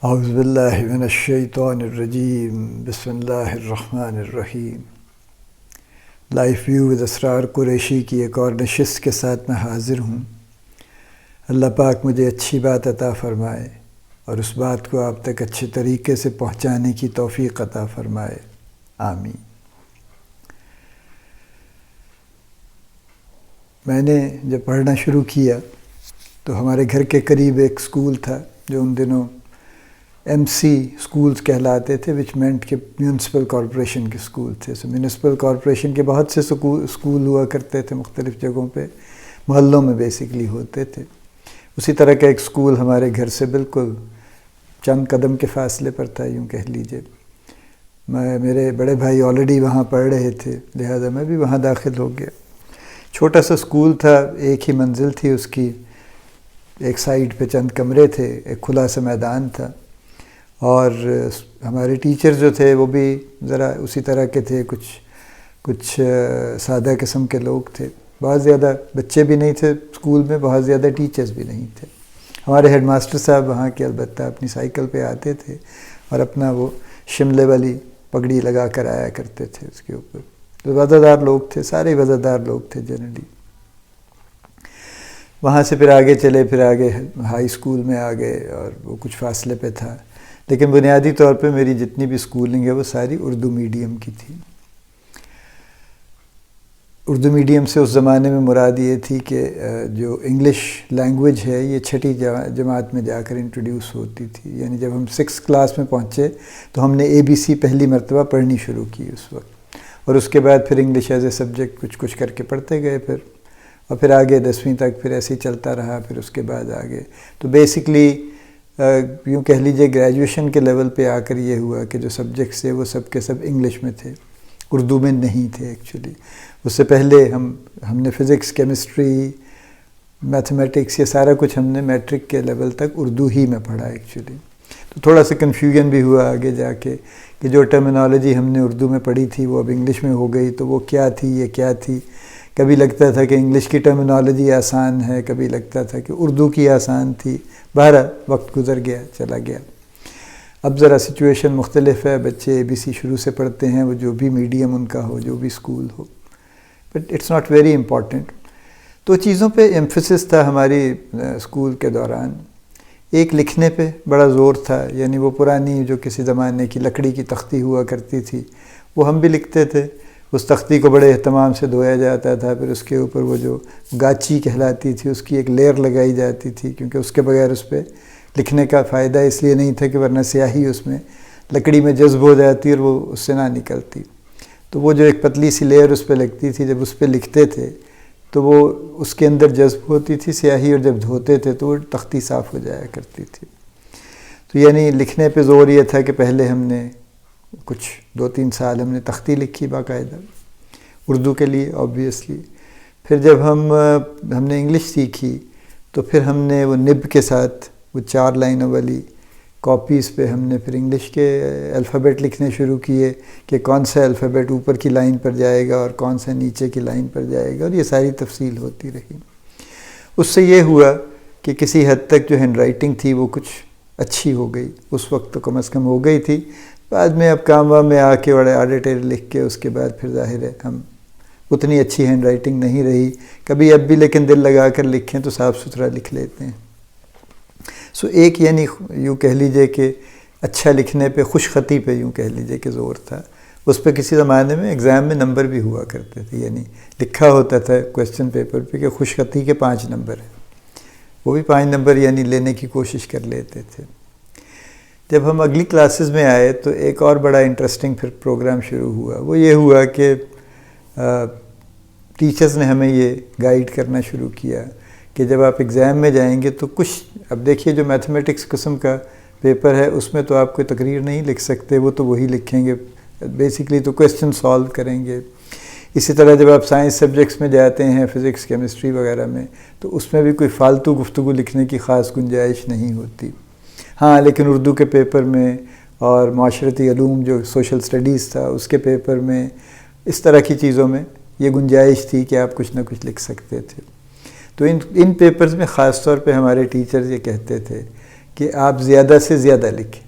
اعوذ باللہ من الشیطان الرجیم بسم اللہ الرحمن الرحیم۔ لائف ویو ود اسرار قریشی کی ایک اور نشست کے ساتھ میں حاضر ہوں۔ اللہ پاک مجھے اچھی بات عطا فرمائے اور اس بات کو آپ تک اچھے طریقے سے پہنچانے کی توفیق عطا فرمائے، آمین۔ میں نے جب پڑھنا شروع کیا تو ہمارے گھر کے قریب ایک اسکول تھا جو ان دنوں ایم سی اسکولز کہلاتے تھے، وچ مینٹ کہ میونسپل کارپوریشن کے اسکول تھے۔ میونسپل کارپوریشن کے بہت سے اسکول ہوا کرتے تھے مختلف جگہوں پہ، محلوں میں بیسکلی ہوتے تھے۔ اسی طرح کا ایک اسکول ہمارے گھر سے بالکل چند قدم کے فاصلے پر تھا، یوں کہہ لیجئے۔ میرے بڑے بھائی آلریڈی وہاں پڑھ رہے تھے، لہذا میں بھی وہاں داخل ہو گیا۔ چھوٹا سا اسکول تھا، ایک ہی منزل تھی اس کی، ایک سائیڈ پہ چند کمرے تھے، ایک کھلا سا میدان تھا، اور ہمارے ٹیچر جو تھے وہ بھی ذرا اسی طرح کے تھے، کچھ سادہ قسم کے لوگ تھے۔ بہت زیادہ بچے بھی نہیں تھے اسکول میں، بہت زیادہ ٹیچرز بھی نہیں تھے۔ ہمارے ہیڈ ماسٹر صاحب وہاں کے البتہ اپنی سائیکل پہ آتے تھے اور اپنا وہ شملے والی پگڑی لگا کر آیا کرتے تھے اس کے اوپر۔ تو وزادار لوگ تھے، سارے وزادار لوگ تھے جنرلی۔ وہاں سے پھر آگے چلے، پھر آگے ہائی اسکول میں آ گئے، اور وہ کچھ فاصلے پہ تھا، لیکن بنیادی طور پہ میری جتنی بھی اسکولنگ ہے وہ ساری اردو میڈیم کی تھی۔ اردو میڈیم سے اس زمانے میں مراد یہ تھی کہ جو انگلش لینگویج ہے یہ چھٹی جماعت میں جا کر انٹروڈیوس ہوتی تھی، یعنی جب ہم 6 کلاس میں پہنچے تو ہم نے ABC پہلی مرتبہ پڑھنی شروع کی اس وقت، اور اس کے بعد پھر انگلش ایز اے سبجیکٹ کچھ کر کے پڑھتے گئے پھر، اور پھر آگے 10ویں تک پھر ایسے ہی چلتا رہا، پھر اس کے بعد آگے تو بیسکلی یوں کہہ لیجئے گریجویشن کے لیول پہ آ کر یہ ہوا کہ جو سبجیکٹس تھے وہ سب کے سب انگلش میں تھے، اردو میں نہیں تھے ایکچولی۔ اس سے پہلے ہم نے فزکس، کیمسٹری، میتھمیٹکس، یہ سارا کچھ ہم نے میٹرک کے لیول تک اردو ہی میں پڑھا ایکچولی۔ تو تھوڑا سا کنفیوژن بھی ہوا آگے جا کے کہ جو ٹرمینالوجی ہم نے اردو میں پڑھی تھی وہ اب انگلش میں ہو گئی، تو وہ کیا تھی، یہ کیا تھی۔ کبھی لگتا تھا کہ انگلش کی ٹرمینالوجی آسان ہے، کبھی لگتا تھا کہ اردو کی آسان تھی۔ بہرحال وقت گزر گیا، چلا گیا۔ اب ذرا سچویشن مختلف ہے، بچے ABC شروع سے پڑھتے ہیں، وہ جو بھی میڈیم ان کا ہو، جو بھی اسکول ہو، but it's not very important. تو چیزوں پہ ایمفسس تھا ہماری اسکول کے دوران۔ ایک لکھنے پہ بڑا زور تھا، یعنی وہ پرانی جو کسی زمانے کی لکڑی کی تختی ہوا کرتی تھی وہ ہم بھی لکھتے تھے۔ اس تختی کو بڑے اہتمام سے دھویا جاتا تھا، پھر اس کے اوپر وہ جو گاچی کہلاتی تھی اس کی ایک لیئر لگائی جاتی تھی، کیونکہ اس کے بغیر اس پہ لکھنے کا فائدہ اس لیے نہیں تھا کہ ورنہ سیاہی اس میں لکڑی میں جذب ہو جاتی اور وہ اس سے نہ نکلتی۔ تو وہ جو ایک پتلی سی لیئر اس پہ لگتی تھی، جب اس پہ لکھتے تھے تو وہ اس کے اندر جذب ہوتی تھی سیاہی، اور جب دھوتے تھے تو وہ تختی صاف ہو جایا کرتی تھی۔ تو یعنی لکھنے پہ زور یہ تھا کہ پہلے ہم نے کچھ 2-3 سال ہم نے تختی لکھی باقاعدہ اردو کے لیے آبویسلی۔ پھر جب ہم نے انگلش سیکھی تو پھر ہم نے وہ نب کے ساتھ وہ 4 لائنوں والی کاپیز پہ ہم نے پھر انگلش کے الفابیٹ لکھنے شروع کیے کہ کون سا الفابیٹ اوپر کی لائن پر جائے گا اور کون سا نیچے کی لائن پر جائے گا، اور یہ ساری تفصیل ہوتی رہی۔ اس سے یہ ہوا کہ کسی حد تک جو ہینڈ رائٹنگ تھی وہ کچھ اچھی ہو گئی، اس وقت تو کم از کم ہو گئی تھی۔ بعد میں اب کام وام میں آ کے بڑے آڈے ٹیڑے لکھ کے اس کے بعد پھر ظاہر ہے ہم اتنی اچھی ہینڈ رائٹنگ نہیں رہی کبھی اب بھی، لیکن دل لگا کر لکھیں تو صاف ستھرا لکھ لیتے ہیں۔ سو ایک یعنی یوں کہہ لیجئے کہ اچھا لکھنے پہ، خوش خطی پہ یوں کہہ لیجئے کہ زور تھا۔ اس پہ کسی زمانے میں ایگزام میں نمبر بھی ہوا کرتے تھے، یعنی لکھا ہوتا تھا کویسچن پیپر پہ کہ خوش خطی کے 5 نمبر ہیں، وہ بھی 5 نمبر یعنی لینے کی کوشش کر لیتے تھے۔ جب ہم اگلی کلاسز میں آئے تو ایک اور بڑا انٹرسٹنگ پھر پروگرام شروع ہوا۔ وہ یہ ہوا کہ ٹیچرز نے ہمیں یہ گائیڈ کرنا شروع کیا کہ جب آپ ایگزام میں جائیں گے تو کچھ، اب دیکھیے جو میتھمیٹکس قسم کا پیپر ہے اس میں تو آپ کوئی تقریر نہیں لکھ سکتے، وہ تو وہی لکھیں گے بیسکلی، تو کویسچن سالو کریں گے۔ اسی طرح جب آپ سائنس سبجیکٹس میں جاتے ہیں، فزکس، کیمسٹری وغیرہ میں، تو اس میں بھی کوئی فالتو گفتگو لکھنے کی خاص گنجائش نہیں ہوتی۔ ہاں لیکن اردو کے پیپر میں اور معاشرتی علوم جو سوشل سٹڈیز تھا اس کے پیپر میں، اس طرح کی چیزوں میں یہ گنجائش تھی کہ آپ کچھ نہ کچھ لکھ سکتے تھے۔ تو ان پیپرز میں خاص طور پہ ہمارے ٹیچرز یہ کہتے تھے کہ آپ زیادہ سے زیادہ لکھیں،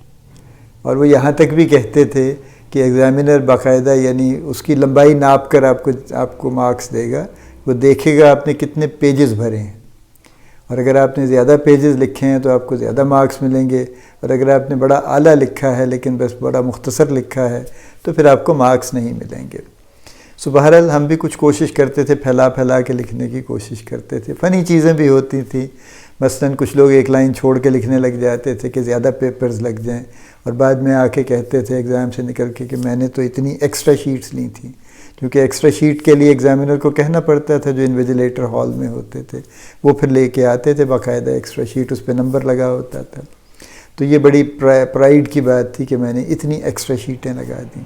اور وہ یہاں تک بھی کہتے تھے کہ ایگزامینر باقاعدہ یعنی اس کی لمبائی ناپ کر آپ کو مارکس دے گا، وہ دیکھے گا آپ نے کتنے پیجز بھرے ہیں، اور اگر آپ نے زیادہ پیجز لکھے ہیں تو آپ کو زیادہ مارکس ملیں گے، اور اگر آپ نے بڑا اعلیٰ لکھا ہے لیکن بس بڑا مختصر لکھا ہے تو پھر آپ کو مارکس نہیں ملیں گے۔ سو بہرحال ہم بھی کچھ کوشش کرتے تھے، پھیلا کے لکھنے کی کوشش کرتے تھے، فنی چیزیں بھی ہوتی تھیں، مثلاً کچھ لوگ ایک لائن چھوڑ کے لکھنے لگ جاتے تھے کہ زیادہ پیپرز لگ جائیں، اور بعد میں آ کے کہتے تھے ایگزام سے نکل کے کہ میں نے تو اتنی ایکسٹرا شیٹس لی تھیں، کیونکہ ایکسٹرا شیٹ کے لیے ایگزامینر کو کہنا پڑتا تھا جو انویجیلیٹر ہال میں ہوتے تھے، وہ پھر لے کے آتے تھے باقاعدہ ایکسٹرا شیٹ، اس پہ نمبر لگا ہوتا تھا۔ تو یہ بڑی پرائیڈ کی بات تھی کہ میں نے اتنی ایکسٹرا شیٹیں لگا دیں،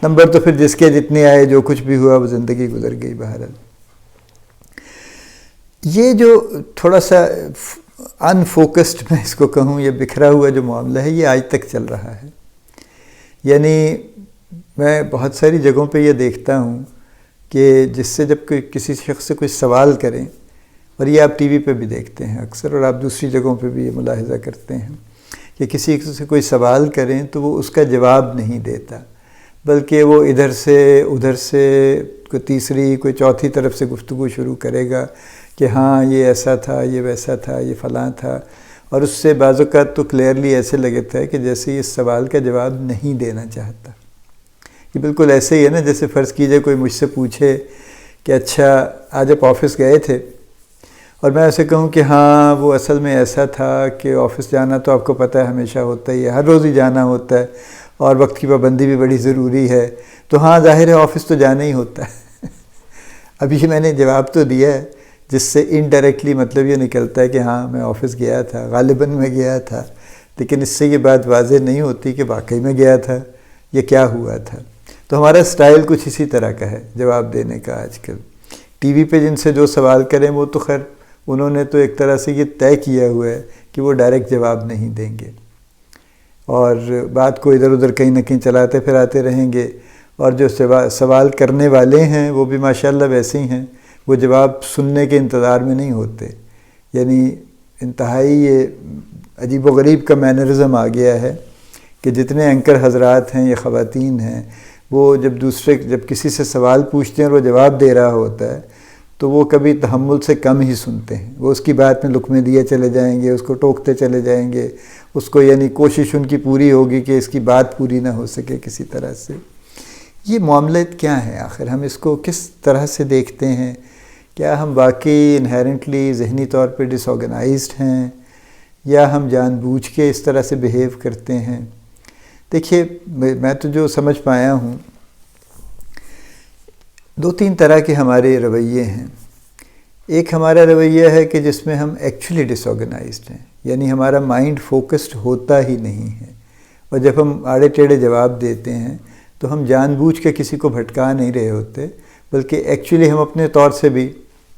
نمبر تو پھر جس کے جتنے آئے، جو کچھ بھی ہوا وہ زندگی گزر گئی۔ بہرحال یہ جو تھوڑا سا ان فوکسڈ میں اس کو کہوں، یہ بکھرا ہوا جو معاملہ ہے یہ آج تک چل رہا ہے۔ یعنی میں بہت ساری جگہوں پہ یہ دیکھتا ہوں کہ جس سے جب کسی شخص سے کوئی سوال کریں، اور یہ آپ ٹی وی پہ بھی دیکھتے ہیں اکثر، اور آپ دوسری جگہوں پہ بھی یہ ملاحظہ کرتے ہیں کہ کسی سے کوئی سوال کریں تو وہ اس کا جواب نہیں دیتا، بلکہ وہ ادھر سے کوئی تیسری کوئی چوتھی طرف سے گفتگو شروع کرے گا کہ ہاں یہ ایسا تھا، یہ ویسا تھا، یہ فلاں تھا، اور اس سے بعض اوقات تو کلیئرلی ایسے لگتا ہے کہ جیسے یہ سوال کا جواب نہیں دینا چاہتا۔ یہ بالکل ایسے ہی ہے نا، جیسے فرض کیجئے کوئی مجھ سے پوچھے کہ اچھا آج آپ آفس گئے تھے، اور میں ایسے کہوں کہ ہاں وہ اصل میں ایسا تھا کہ آفس جانا تو آپ کو پتہ ہے ہمیشہ ہوتا ہی ہے، ہر روز ہی جانا ہوتا ہے، اور وقت کی پابندی بھی بڑی ضروری ہے، تو ہاں ظاہر ہے آفس تو جانا ہی ہوتا ہے۔ اب یہ میں نے جواب تو دیا ہے، جس سے انڈائریکٹلی مطلب یہ نکلتا ہے کہ ہاں میں آفس گیا تھا، غالباً میں گیا تھا، لیکن اس سے یہ بات واضح نہیں ہوتی کہ واقعی میں گیا تھا، یہ کیا ہوا تھا۔ تو ہمارا سٹائل کچھ اسی طرح کا ہے جواب دینے کا آج کل۔ ٹی وی پہ جن سے جو سوال کریں وہ تو خیر انہوں نے تو ایک طرح سے یہ طے کیا ہوا ہے کہ وہ ڈائریکٹ جواب نہیں دیں گے، اور بات کو ادھر ادھر کہیں نہ کہیں چلاتے پھراتے رہیں گے، اور جو سوال کرنے والے ہیں وہ بھی ماشاءاللہ ویسے ہی ہیں، وہ جواب سننے کے انتظار میں نہیں ہوتے۔ یعنی انتہائی یہ عجیب و غریب کا مینرزم آ گیا ہے کہ جتنے اینکر حضرات ہیں یا خواتین ہیں، وہ جب کسی سے سوال پوچھتے ہیں اور وہ جواب دے رہا ہوتا ہے تو وہ کبھی تحمل سے کم ہی سنتے ہیں، وہ اس کی بات میں لقمے دیے چلے جائیں گے، اس کو ٹوکتے چلے جائیں گے، اس کو یعنی کوشش ان کی پوری ہوگی کہ اس کی بات پوری نہ ہو سکے کسی طرح سے۔ یہ معاملات کیا ہیں آخر؟ ہم اس کو کس طرح سے دیکھتے ہیں؟ کیا ہم واقعی انہیرنٹلی ذہنی طور پہ ڈس آرگنائزڈ ہیں، یا ہم جان بوجھ کے اس طرح سے بیہیو کرتے ہیں؟ دیکھیے میں تو جو سمجھ پایا ہوں، دو تین طرح کے ہمارے رویے ہیں۔ ایک ہمارا رویہ ہے کہ جس میں ہم ایکچولی ڈس آرگنائزڈ ہیں، یعنی ہمارا مائنڈ فوکسڈ ہوتا ہی نہیں ہے، اور جب ہم آڑے ٹیڑھے جواب دیتے ہیں تو ہم جان بوجھ کے کسی کو بھٹکا نہیں رہے ہوتے، بلکہ ایکچولی ہم اپنے طور سے بھی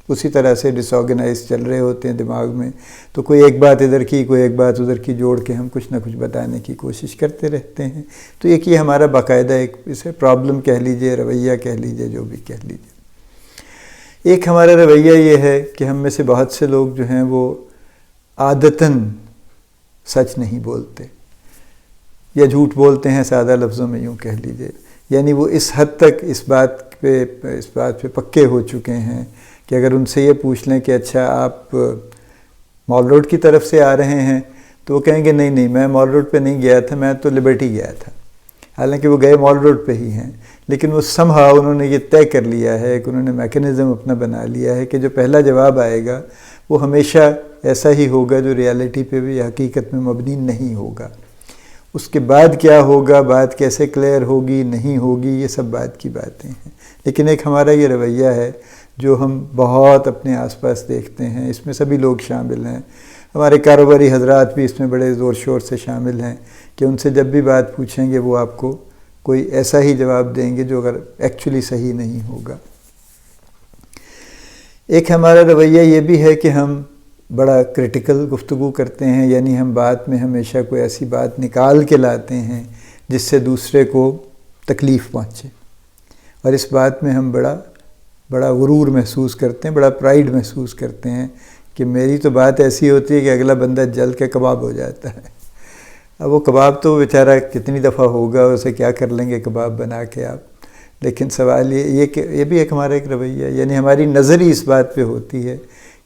اسی طرح سے ڈس آرگنائز چل رہے ہوتے ہیں دماغ میں، تو کوئی ایک بات ادھر کی کوئی ایک بات ادھر کی جوڑ کے ہم کچھ نہ کچھ بتانے کی کوشش کرتے رہتے ہیں۔ تو ایک یہ ہمارا باقاعدہ ایک اسے پرابلم کہہ لیجئے، رویہ کہہ لیجئے، جو بھی کہہ لیجئے۔ ایک ہمارا رویہ یہ ہے کہ ہم میں سے بہت سے لوگ جو ہیں وہ عادتاً سچ نہیں بولتے، یا جھوٹ بولتے ہیں، سادہ لفظوں میں یوں کہہ لیجئے۔ یعنی وہ اس حد تک اس بات پہ پکے ہو چکے ہیں کہ اگر ان سے یہ پوچھ لیں کہ اچھا آپ مال روڈ کی طرف سے آ رہے ہیں، تو وہ کہیں گے نہیں میں مال روڈ پہ نہیں گیا تھا، میں تو لبرٹی گیا تھا، حالانکہ وہ گئے مال روڈ پہ ہی ہیں، لیکن وہ somehow انہوں نے یہ طے کر لیا ہے کہ انہوں نے میکنزم اپنا بنا لیا ہے کہ جو پہلا جواب آئے گا وہ ہمیشہ ایسا ہی ہوگا جو ریالٹی پہ بھی حقیقت میں مبنی نہیں ہوگا۔ اس کے بعد کیا ہوگا، بات کیسے کلیئر ہوگی نہیں ہوگی، یہ سب بات کی باتیں ہیں۔ لیکن ایک ہمارا یہ رویہ ہے جو ہم بہت اپنے آس پاس دیکھتے ہیں، اس میں سبھی لوگ شامل ہیں، ہمارے کاروباری حضرات بھی اس میں بڑے زور شور سے شامل ہیں کہ ان سے جب بھی بات پوچھیں گے وہ آپ کو کوئی ایسا ہی جواب دیں گے جو اگر ایکچولی صحیح نہیں ہوگا۔ ایک ہمارا رویہ یہ بھی ہے کہ ہم بڑا کرٹیکل گفتگو کرتے ہیں، یعنی ہم بات میں ہمیشہ کوئی ایسی بات نکال کے لاتے ہیں جس سے دوسرے کو تکلیف پہنچے، اور اس بات میں ہم بڑا غرور محسوس کرتے ہیں، بڑا پرائیڈ محسوس کرتے ہیں کہ میری تو بات ایسی ہوتی ہے کہ اگلا بندہ جل کے کباب ہو جاتا ہے. اب وہ کباب تو بیچارہ کتنی دفعہ ہوگا، اسے کیا کر لیں گے کباب بنا کے آپ. لیکن سوال یہ کہ یہ بھی ایک ہمارا ایک رویہ، یعنی ہماری نظر ہی اس بات پہ ہوتی ہے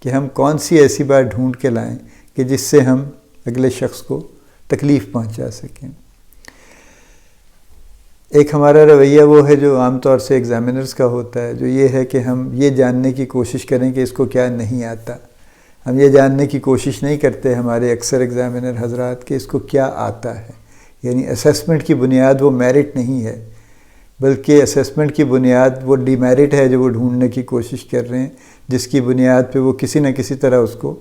کہ ہم کون سی ایسی بات ڈھونڈ کے لائیں کہ جس سے ہم اگلے شخص کو تکلیف پہنچا سکیں. ایک ہمارا رویہ وہ ہے جو عام طور سے ایگزامینرز کا ہوتا ہے، جو یہ ہے کہ ہم یہ جاننے کی کوشش کریں کہ اس کو کیا نہیں آتا. ہم یہ جاننے کی کوشش نہیں کرتے ہمارے اکثر ایگزامینر حضرات کہ اس کو کیا آتا ہے. یعنی اسیسمنٹ کی بنیاد وہ میرٹ نہیں ہے، بلکہ اسیسمنٹ کی بنیاد وہ ڈی میرٹ ہے جو وہ ڈھونڈنے کی کوشش کر رہے ہیں، جس کی بنیاد پہ وہ کسی نہ کسی طرح اس کو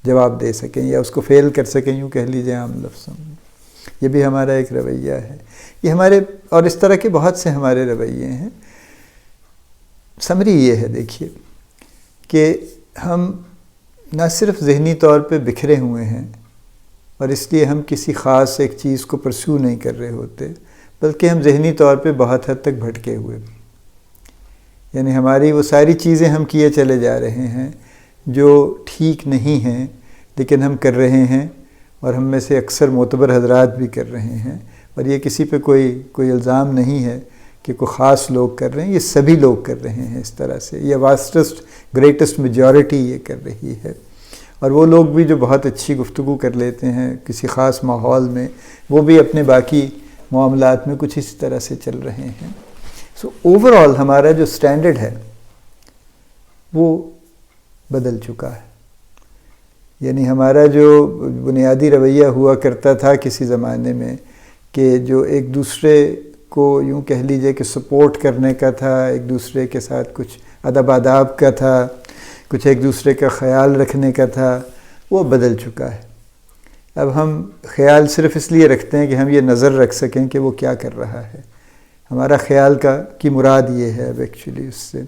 جواب دے سکیں یا اس کو فیل کر سکیں، یوں کہہ لیجیے عام لفظوں میں. یہ بھی ہمارا ایک رویہ ہے. یہ ہمارے اور اس طرح کے بہت سے ہمارے رویے ہیں. سمری یہ ہے دیکھیے کہ ہم نہ صرف ذہنی طور پہ بکھرے ہوئے ہیں اور اس لیے ہم کسی خاص ایک چیز کو پرسیو نہیں کر رہے ہوتے، بلکہ ہم ذہنی طور پہ بہت حد تک بھٹکے ہوئے بھی. یعنی ہماری وہ ساری چیزیں ہم کیے چلے جا رہے ہیں جو ٹھیک نہیں ہیں، لیکن ہم کر رہے ہیں، اور ہم میں سے اکثر معتبر حضرات بھی کر رہے ہیں. اور یہ کسی پہ کوئی الزام نہیں ہے کہ کوئی خاص لوگ کر رہے ہیں، یہ سبھی لوگ کر رہے ہیں اس طرح سے. یہ واسٹسٹ گریٹسٹ میجورٹی یہ کر رہی ہے. اور وہ لوگ بھی جو بہت اچھی گفتگو کر لیتے ہیں کسی خاص ماحول میں، وہ بھی اپنے باقی معاملات میں کچھ اسی طرح سے چل رہے ہیں. سو اوور آل ہمارا جو سٹینڈرڈ ہے وہ بدل چکا ہے. یعنی ہمارا جو بنیادی رویہ ہوا کرتا تھا کسی زمانے میں کہ جو ایک دوسرے کو یوں کہہ لیجئے کہ سپورٹ کرنے کا تھا، ایک دوسرے کے ساتھ کچھ ادب آداب کا تھا، کچھ ایک دوسرے کا خیال رکھنے کا تھا، وہ بدل چکا ہے. اب ہم خیال صرف اس لیے رکھتے ہیں کہ ہم یہ نظر رکھ سکیں کہ وہ کیا کر رہا ہے. ہمارا خیال کی مراد یہ ہے اب ایکچولی اس سے.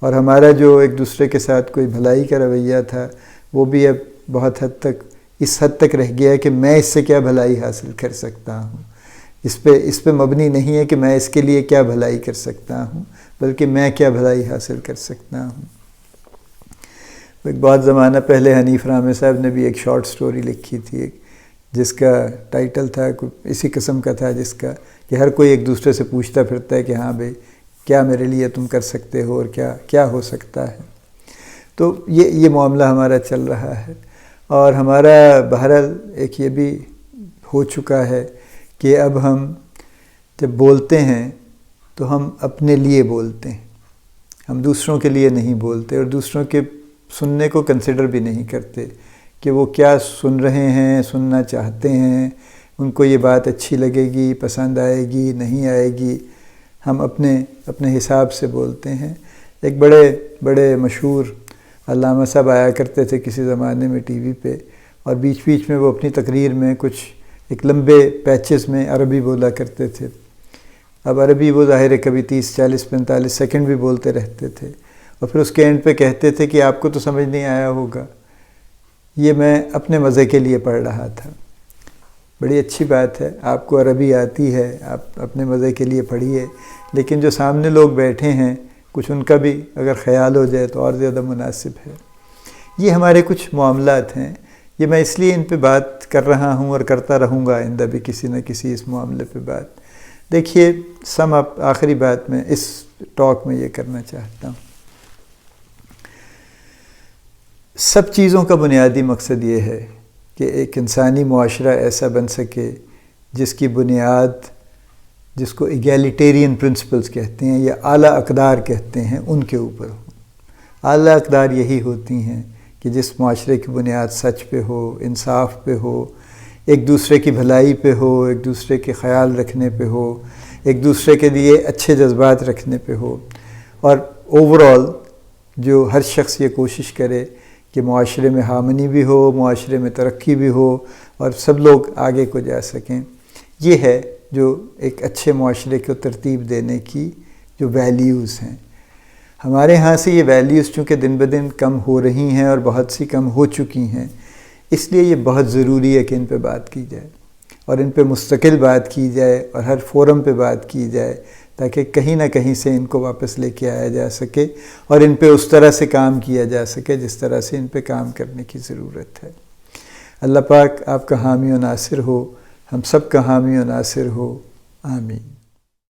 اور ہمارا جو ایک دوسرے کے ساتھ کوئی بھلائی کا رویہ تھا وہ بھی اب بہت حد تک اس حد تک رہ گیا ہے کہ میں اس سے کیا بھلائی حاصل کر سکتا ہوں. اس پہ مبنی نہیں ہے کہ میں اس کے لیے کیا بھلائی کر سکتا ہوں، بلکہ میں کیا بھلائی حاصل کر سکتا ہوں. ایک بہت زمانہ پہلے حنیف رامے صاحب نے بھی ایک شارٹ سٹوری لکھی تھی جس کا ٹائٹل تھا اسی قسم کا تھا، جس کا کہ ہر کوئی ایک دوسرے سے پوچھتا پھرتا ہے کہ ہاں بھئی کیا میرے لیے تم کر سکتے ہو اور کیا ہو سکتا ہے. تو یہ معاملہ ہمارا چل رہا ہے. اور ہمارا بہرحال ایک یہ بھی ہو چکا ہے کہ اب ہم جب بولتے ہیں تو ہم اپنے لیے بولتے ہیں، ہم دوسروں کے لیے نہیں بولتے، اور دوسروں کے سننے کو کنسیڈر بھی نہیں کرتے کہ وہ کیا سن رہے ہیں، سننا چاہتے ہیں، ان کو یہ بات اچھی لگے گی، پسند آئے گی، نہیں آئے گی. ہم اپنے حساب سے بولتے ہیں. ایک بڑے مشہور علامہ صاحب آیا کرتے تھے کسی زمانے میں ٹی وی پہ، اور بیچ بیچ میں وہ اپنی تقریر میں کچھ ایک لمبے پیچز میں عربی بولا کرتے تھے. اب عربی وہ ظاہر ہے کبھی 30 40 45 سیکنڈ بھی بولتے رہتے تھے، اور پھر اس کے اینڈ پہ کہتے تھے کہ آپ کو تو سمجھ نہیں آیا ہوگا، یہ میں اپنے مزے کے لیے پڑھ رہا تھا. بڑی اچھی بات ہے، آپ کو عربی آتی ہے، آپ اپنے مزے کے لیے پڑھیے، لیکن جو سامنے لوگ بیٹھے ہیں کچھ ان کا بھی اگر خیال ہو جائے تو اور زیادہ مناسب ہے. یہ ہمارے کچھ معاملات ہیں. یہ میں اس لیے ان پہ بات کر رہا ہوں اور کرتا رہوں گا آئندہ بھی کسی نہ کسی اس معاملے پہ بات. دیکھیے آخری بات میں اس ٹاک میں یہ کرنا چاہتا ہوں. سب چیزوں کا بنیادی مقصد یہ ہے کہ ایک انسانی معاشرہ ایسا بن سکے جس کی بنیاد، جس کو ایگیلیٹیرین پرنسپلز کہتے ہیں یا اعلیٰ اقدار کہتے ہیں، ان کے اوپر ہو. اعلیٰ اقدار یہی ہوتی ہیں کہ جس معاشرے کی بنیاد سچ پہ ہو، انصاف پہ ہو، ایک دوسرے کی بھلائی پہ ہو، ایک دوسرے کے خیال رکھنے پہ ہو، ایک دوسرے کے لیے اچھے جذبات رکھنے پہ ہو، اور اوورآل جو ہر شخص یہ کوشش کرے کہ معاشرے میں ہارمنی بھی ہو، معاشرے میں ترقی بھی ہو، اور سب لوگ آگے کو جا سکیں. یہ ہے جو ایک اچھے معاشرے کو ترتیب دینے کی جو ویلیوز ہیں. ہمارے ہاں سے یہ ویلیوز چونکہ دن بدن کم ہو رہی ہیں اور بہت سی کم ہو چکی ہیں، اس لیے یہ بہت ضروری ہے کہ ان پہ بات کی جائے، اور ان پہ مستقل بات کی جائے، اور ہر فورم پہ بات کی جائے، تاکہ کہیں نہ کہیں سے ان کو واپس لے کے آیا جا سکے اور ان پہ اس طرح سے کام کیا جا سکے جس طرح سے ان پہ کام کرنے کی ضرورت ہے۔ اللہ پاک آپ کا حامی و ناصر ہو، ہم سب کا حامی و ناصر ہو، آمین۔